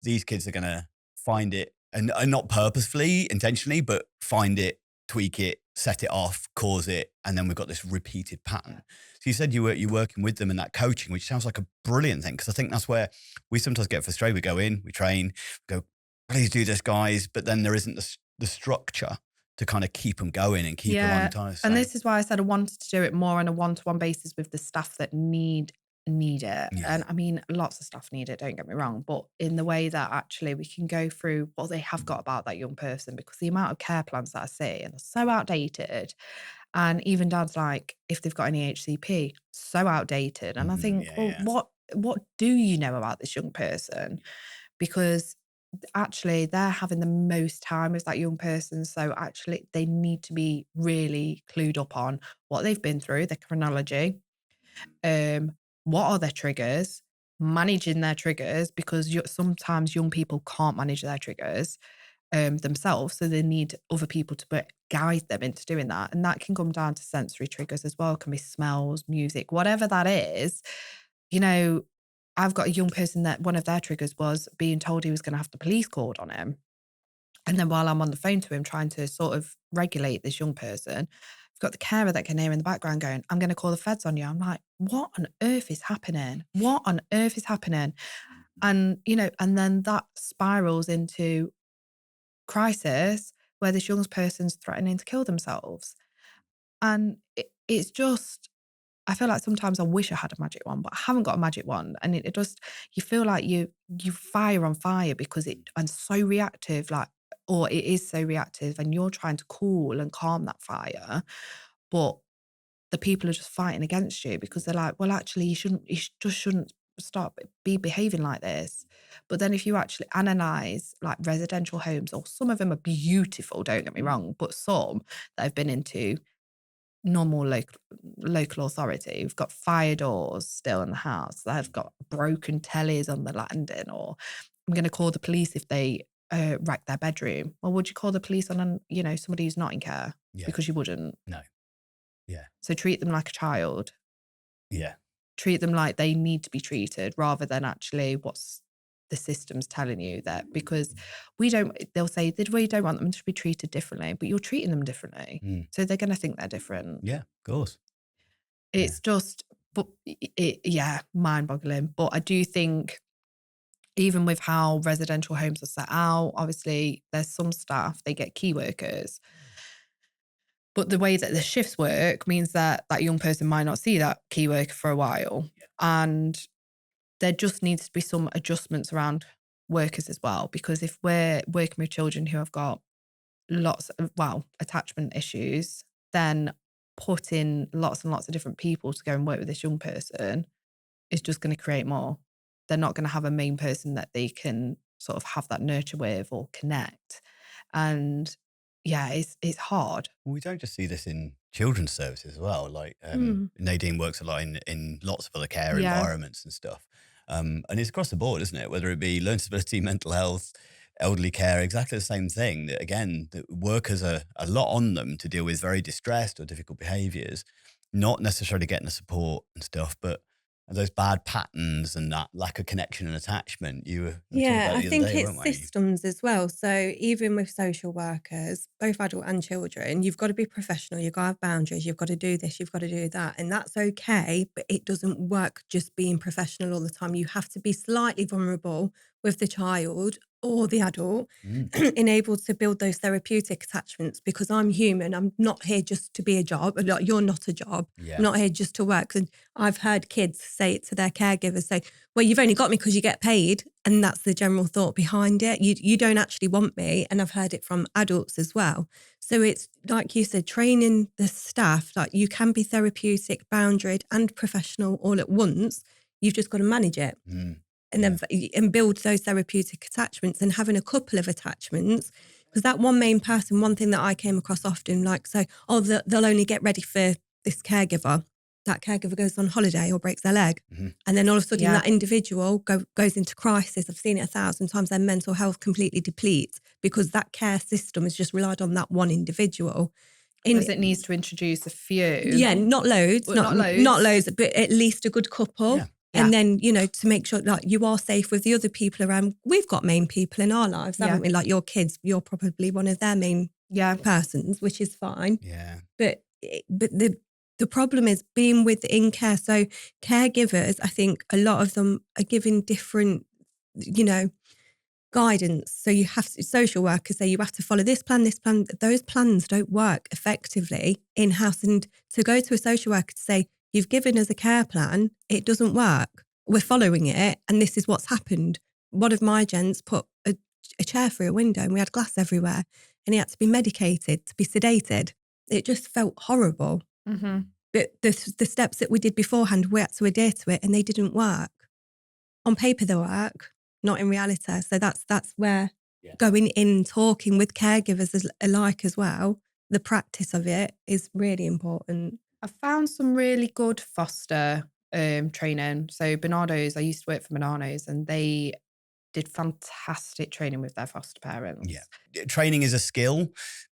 A: these kids are going to find it, and not purposefully, intentionally, but find it, tweak it, set it off, cause it, and then we've got this repeated pattern. So you said you're working with them in that coaching, which sounds like a brilliant thing, because I think that's where we sometimes get frustrated. We go in, we train, we go, please do this, guys, but then there isn't the structure to kind of keep them going and keep them on time.
B: And this is why I said I wanted to do it more on a one-to-one basis with the staff that need it.
A: Yeah.
B: And I mean, lots of staff need it, don't get me wrong, but in the way that actually we can go through what they have got about that young person, because the amount of care plans that I see and are so outdated, and even down to like if they've got any HCP, so outdated. And I think, what do you know about this young person? Because actually they're having the most time with that young person. So actually they need to be really clued up on what they've been through, their chronology, what are their triggers, managing their triggers, because sometimes young people can't manage their triggers themselves. So they need other people to guide them into doing that. And that can come down to sensory triggers as well. It can be smells, music, whatever that is. I've got a young person that one of their triggers was being told he was going to have the police called on him. And then while I'm on the phone to him, trying to sort of regulate this young person, I've got the carer that can hear in the background going, I'm going to call the feds on you. I'm like, what on earth is happening? What on earth is happening? And, and then that spirals into crisis where this young person's threatening to kill themselves. And it's just, I feel like sometimes I wish I had a magic wand, but I haven't got a magic wand. And it just, you feel like you fire on fire because and so reactive, or it is so reactive, and you're trying to cool and calm that fire. But the people are just fighting against you because they're like, well, actually, you just shouldn't be behaving like this. But then if you actually analyze like residential homes, or some of them are beautiful, don't get me wrong, but some that have been into normal local authority, we've got fire doors still in the house, they've got broken tellies on the landing, or I'm going to call the police if they wreck their bedroom. Well, would you call the police on somebody who's not in care?
A: Yeah.
B: Because you wouldn't.
A: No. Yeah.
B: So treat them like a child.
A: Yeah.
B: Treat them like they need to be treated, rather than actually what's the system's telling you that, because they'll say that we don't want them to be treated differently, but you're treating them differently. So they're going to think they're different.
A: Yeah, of course.
B: It's just, but mind boggling. But I do think even with how residential homes are set out, obviously there's some staff, they get key workers. But the way that the shifts work means that that young person might not see that key worker for a while. Yeah. And there just needs to be some adjustments around workers as well. Because if we're working with children who have got lots of, attachment issues, then putting lots and lots of different people to go and work with this young person is just going to create more. They're not going to have a main person that they can sort of have that nurture with or connect. And it's hard.
A: Well, we don't just see this in children's services as well. Like Nadine works a lot in lots of other care environments and stuff. And it's across the board, isn't it? Whether it be learning disability, mental health, elderly care, exactly the same thing. That again, the workers are a lot on them to deal with very distressed or difficult behaviours, not necessarily getting the support and stuff, but those bad patterns and that lack of connection and attachment.
C: I think it's systems as well. So even with social workers, both adult and children, you've got to be professional. You've got to have boundaries. You've got to do this. You've got to do that. And that's okay, but it doesn't work just being professional all the time. You have to be slightly vulnerable with the child or the adult enabled to build those therapeutic attachments, because I'm human. I'm not here just to be a job. Like, you're not a job.
A: Yeah.
C: I'm not here just to work. And I've heard kids say it to their caregivers, say, well, you've only got me because you get paid. And that's the general thought behind it. You don't actually want me. And I've heard it from adults as well. So it's like you said, training the staff, like you can be therapeutic, boundaried and professional all at once. You've just got to manage it. And then and build those therapeutic attachments, and having a couple of attachments, because that one main person, one thing that I came across often, like, so, they'll only get ready for this caregiver. That caregiver goes on holiday or breaks their leg. And then all of a sudden that individual goes into crisis. I've seen it 1,000 times. Their mental health completely depletes because that care system has just relied on that one individual.
B: Because it needs to introduce a few.
C: Yeah, not loads,
B: Well,
C: not loads, but at least a good couple.
A: Yeah.
C: And then, to make sure that you are safe with the other people around. We've got main people in our lives, haven't we? Like your kids, you're probably one of their main persons, which is fine.
A: Yeah.
C: But the problem is being within care. So caregivers, I think a lot of them are given different, guidance. So you have to, social workers say you have to follow this plan. Those plans don't work effectively in-house. And to go to a social worker to say, you've given us a care plan, it doesn't work. We're following it, and this is what's happened. One of my gents put a chair through a window and we had glass everywhere, and he had to be medicated, to be sedated. It just felt horrible. But the steps that we did beforehand, we had to adhere to it, and they didn't work. On paper they work, not in reality. So that's where going in, talking with caregivers alike as well, the practice of it is really important.
B: I found some really good foster training. So Bernardo's, I used to work for Bernardo's, and they did fantastic training with their foster parents.
A: Yeah. Training is a skill,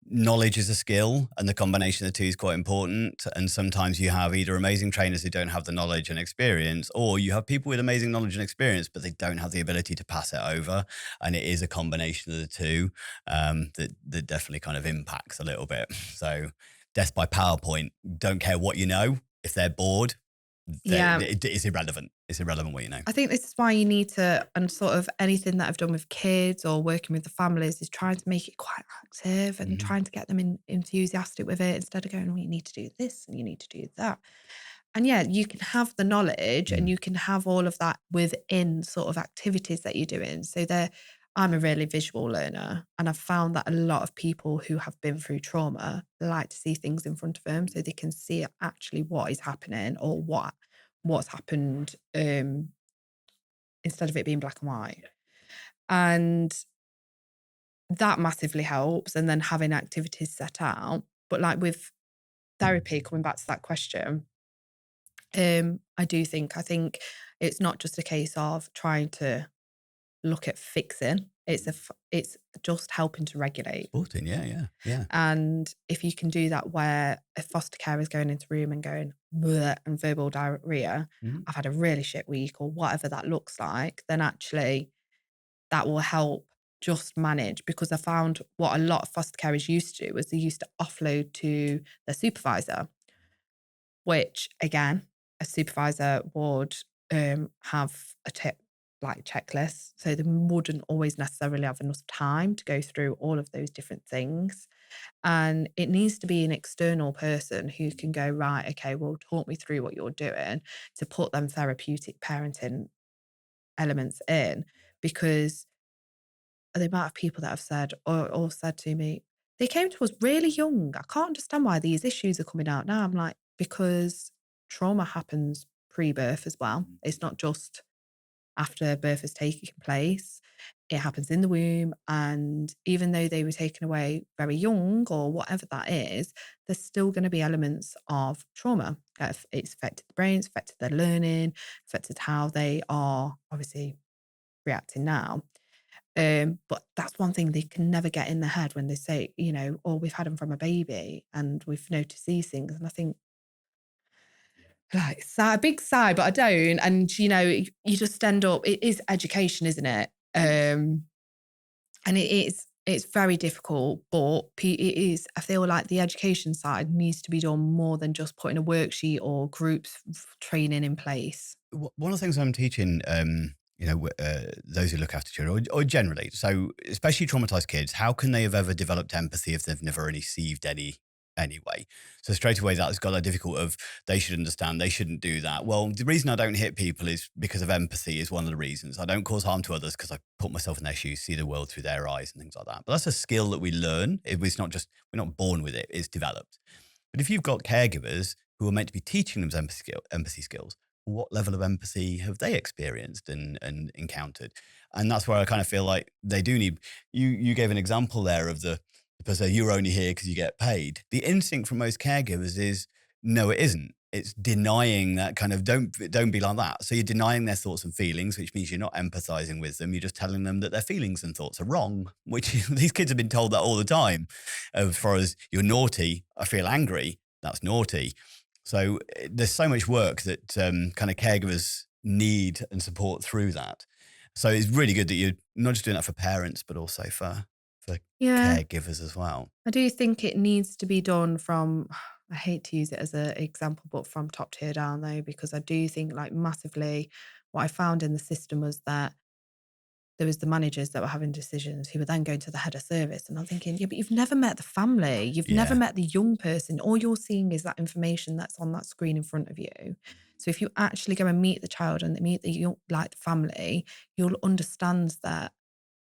A: knowledge is a skill, and the combination of the two is quite important. And sometimes you have either amazing trainers who don't have the knowledge and experience, or you have people with amazing knowledge and experience, but they don't have the ability to pass it over. And it is a combination of the two that definitely kind of impacts a little bit. So death by PowerPoint, don't care what you know. If they're bored, it's irrelevant. It's irrelevant what you know.
B: I think this is why you need to, and sort of anything that I've done with kids or working with the families, is trying to make it quite active and trying to get them enthusiastic with it, instead of going, well, you need to do this and you need to do that. And you can have the knowledge and you can have all of that within sort of activities that you're doing. So I'm a really visual learner, and I've found that a lot of people who have been through trauma like to see things in front of them so they can see actually what is happening or what's happened, instead of it being black and white. And that massively helps. And then having activities set out. But like with therapy, coming back to that question, I think it's not just a case of trying to look at fixing. It's just helping to regulate.
A: Supporting, yeah.
B: And if you can do that, where a foster carer is going into a room and going bleh and verbal diarrhea, I've had a really shit week, or whatever that looks like, then actually that will help just manage. Because I found what a lot of foster carers used to do was they used to offload to their supervisor, which again, a supervisor would have a checklist. So they wouldn't always necessarily have enough time to go through all of those different things. And it needs to be an external person who can go, right, okay, well, talk me through what you're doing, to put them therapeutic parenting elements in. Because the amount of people that have said or said to me, they came to us really young. I can't understand why these issues are coming out now. I'm like, because trauma happens pre-birth as well. It's not just after birth has taken place. It happens in the womb. And even though they were taken away very young or whatever that is, there's still going to be elements of trauma. It's affected the brain, it's affected their learning, affected how they are obviously reacting now. But that's one thing they can never get in their head when they say, oh, we've had them from a baby and we've noticed these things. And I think, like, a big sigh, but I don't. And, you just end up, it is education, isn't it? And it's very difficult, but I feel like the education side needs to be done more than just putting a worksheet or groups training in place.
A: One of the things I'm teaching those who look after children, or generally, so especially traumatized kids, how can they have ever developed empathy if they've never received any anyway? So straight away, that's got that difficult of they should understand, they shouldn't do that. Well, the reason I don't hit people is because of empathy is one of the reasons. I don't cause harm to others because I put myself in their shoes, see the world through their eyes and things like that. But that's a skill that we learn. It's not just, we're not born with it, it's developed. But if you've got caregivers who are meant to be teaching them empathy skills, what level of empathy have they experienced and encountered? And that's where I kind of feel like they do need, you gave an example there of the person, you're only here because you get paid. The instinct from most caregivers is, no, it isn't. It's denying that kind of, don't be like that. So you're denying their thoughts and feelings, which means you're not empathizing with them. You're just telling them that their feelings and thoughts are wrong, which these kids have been told that all the time. As far as you're naughty, I feel angry, that's naughty. So there's so much work that kind of caregivers need and support through that. So it's really good that you're not just doing that for parents, but also for caregivers as well.
B: I do think it needs to be done from, I hate to use it as an example, but from top tier down though, because I do think like massively what I found in the system was that there was the managers that were having decisions who were then going to the head of service. And I'm thinking, yeah, but you've never met the family. You've never met the young person. All you're seeing is that information that's on that screen in front of you. So if you actually go and meet the child and meet the young, like the family, you'll understand that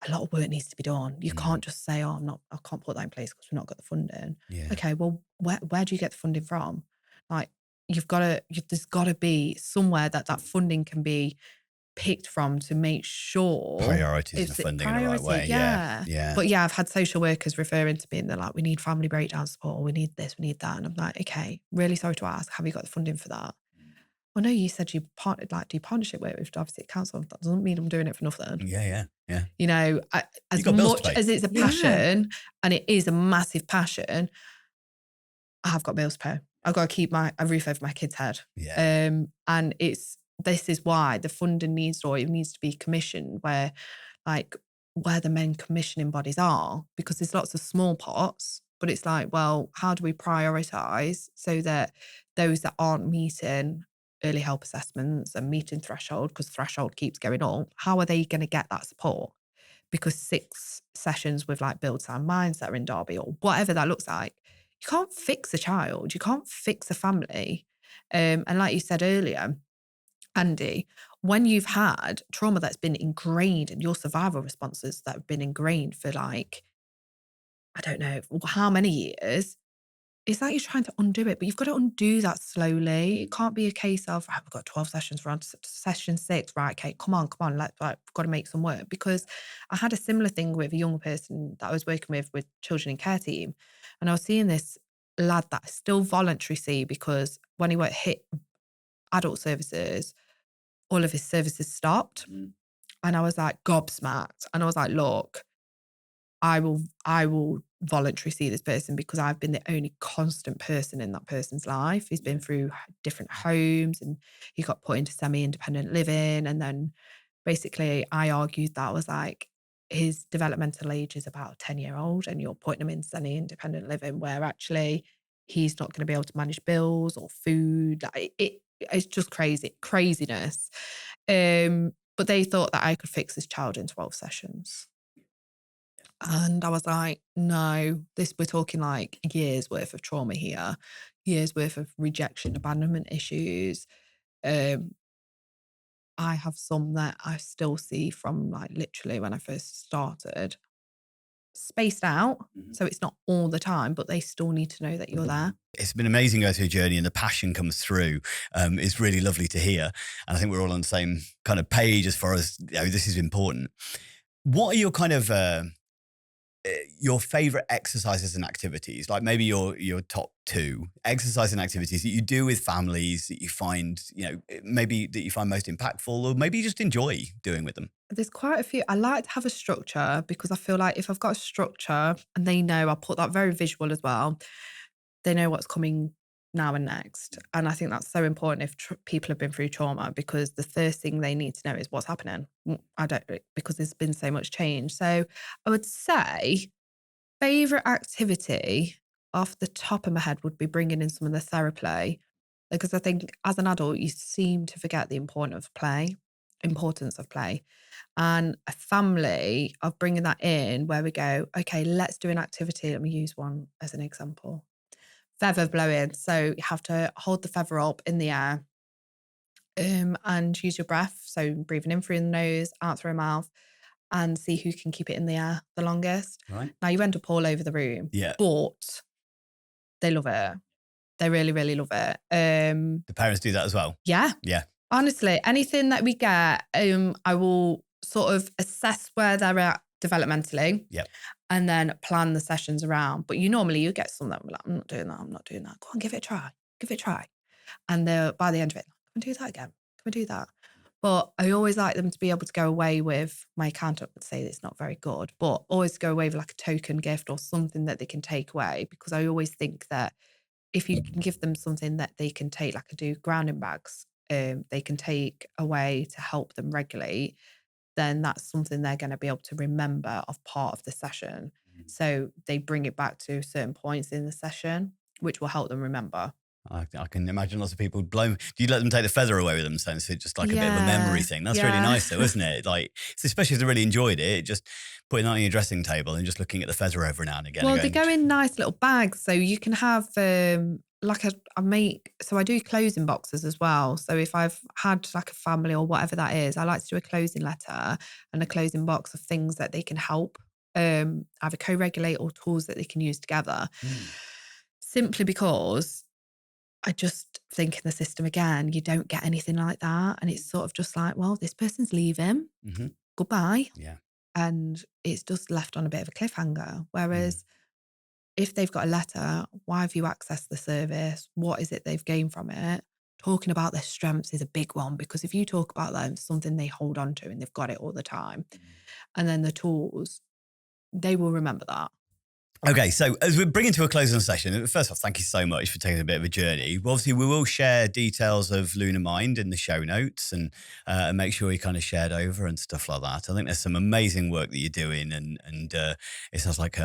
B: a lot of work needs to be done. You can't just say, oh, I can't put that in place because we've not got the funding.
A: Yeah.
B: Okay, well, where do you get the funding from? Like, there's got to be somewhere that funding can be picked from to make sure
A: priorities and funding in the right way. Yeah.
B: But yeah, I've had social workers referring to me and they're like, we need family breakdown support, or we need this, we need that. And I'm like, okay, really sorry to ask, have you got the funding for that? Well, no, you said you do partnership work with Derbyshire Council. That doesn't mean I'm doing it for nothing.
A: Yeah.
B: You know, as much as it's a passion, and it is a massive passion, I have got bills to pay. I've got to keep a roof over my kid's head.
A: Yeah.
B: And this is why the funding needs to be commissioned where the main commissioning bodies are, because there's lots of small pots, but it's like, well, how do we prioritize so that those that aren't meeting early help assessments and meeting threshold, because threshold keeps going up, how are they going to get that support? Because 6 sessions with like Build Sound Minds that are in Derby or whatever that looks like, you can't fix a child, you can't fix a family. And like you said earlier, Andy, when you've had trauma that's been ingrained and your survival responses that have been ingrained for like, I don't know how many years, it's like you're trying to undo it, but you've got to undo that slowly. It can't be a case of, right, we've got 12 sessions, we're on session 6, right, okay, come on, we've got to make some work. Because I had a similar thing with a young person that I was working with children in care team. And I was seeing this lad that I still voluntary see, because when he hit adult services, all of his services stopped. And I was like gobsmacked. And I was like, look, I will voluntarily see this person because I've been the only constant person in that person's life. He's been through different homes and he got put into semi-independent living. And then basically I argued that I was like, his developmental age is about a 10-year-old and you're putting him in semi-independent living where actually he's not going to be able to manage bills or food. It's just craziness. But they thought that I could fix this child in 12 sessions. And I was like, no, we're talking like years worth of trauma here, years worth of rejection, abandonment issues. I have some that I still see from like literally when I first started, spaced out. So it's not all the time, but they still need to know that you're there.
A: It's been amazing going through a journey and the passion comes through. It's really lovely to hear. And I think we're all on the same kind of page as far as, this is important. What are your kind of, your favorite exercises and activities, like maybe your top 2 exercise and activities that you do with families that you find, maybe that you find most impactful, or maybe you just enjoy doing with them?
B: There's quite a few. I like to have a structure because I feel like if I've got a structure and they know, I put that very visual as well, they know what's coming now and next. And I think that's so important if people have been through trauma, because the first thing they need to know is what's happening. Because there's been so much change. So I would say favorite activity off the top of my head would be bringing in some of the therapy, because I think as an adult, you seem to forget the importance of play. importance of play. And a family of bringing that in where we go, okay, let's do an activity. Let me use one as an example. Feather blowing. So you have to hold the feather up in the air and use your breath. So breathing in through the nose, out through the mouth, and see who can keep it in the air the longest.
A: Right.
B: Now you end up all over the room, but they love it. They really, really love it.
A: The parents do that as well?
B: Yeah.
A: Yeah.
B: Honestly, anything that we get, I will sort of assess where they're at developmentally.
A: Yep.
B: And then plan the sessions around. But you get some that will be like, I'm not doing that. Go on, give it a try. Give it a try. And they're by the end of it, can we do that again? Can we do that? But I always like them to be able to go away with, my accountant would say it's not very good, but always go away with like a token gift or something that they can take away. Because I always think that if you can give them something that they can take, like I do grounding bags, they can take away to help them regulate, then that's something they're going to be able to remember of part of the session. So they bring it back to certain points in the session, which will help them remember.
A: I can imagine lots of people blow. Do you let them take the feather away with them? So it's just like a bit of a memory thing. That's really nice though, isn't it? Like, especially if they really enjoyed it, just putting that on your dressing table and just looking at the feather every now and again.
B: Well, they go in nice little bags. So you can have I do closing boxes as well. So if I've had like a family or whatever that is, I like to do a closing letter and a closing box of things that they can help either co-regulate or tools that they can use together. Simply because I just think in the system again, you don't get anything like that. And it's sort of just like, well, this person's leaving. Goodbye.
A: Yeah.
B: And it's just left on a bit of a cliffhanger. Whereas if they've got a letter, why have you accessed the service? What is it they've gained from it? Talking about their strengths is a big one, because if you talk about them, something they hold on to and they've got it all the time. And then the tools, they will remember that.
A: Okay, so as we're bringing to a close on the session, first off, thank you so much for taking a bit of a journey. Well, obviously, we will share details of Lunar Mind in the show notes and make sure you kind of shared over and stuff like that. I think there's some amazing work that you're doing, and it sounds like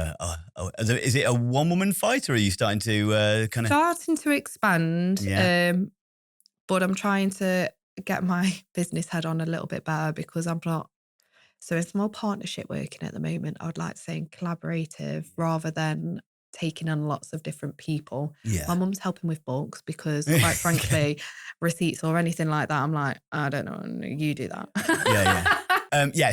A: is it a one-woman fight, or are you starting to kind of...
B: Starting to expand, but I'm trying to get my business head on a little bit better, because I'm not... So it's more partnership working at the moment. I would like to say collaborative rather than taking on lots of different people.
A: Yeah.
B: My mum's helping with books because, quite frankly, receipts or anything like that, I'm like, I don't know, you do that.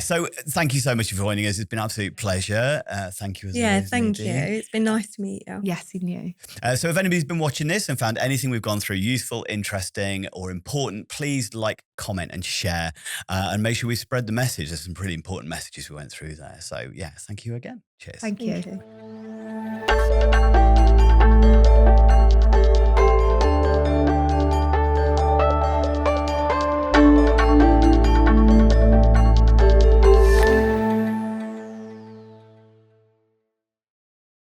A: So thank you so much for joining us. It's been an absolute pleasure. Thank you as always,
C: thank
A: Nadine.
C: you. It's been nice to meet you.
B: Yes, and you.
A: So if anybody's been watching this and found anything we've gone through useful, interesting or important, please like, comment and share and make sure we spread the message. There's some pretty important messages we went through there. So yeah, thank you again. Cheers.
B: Thank you.
C: Thank you.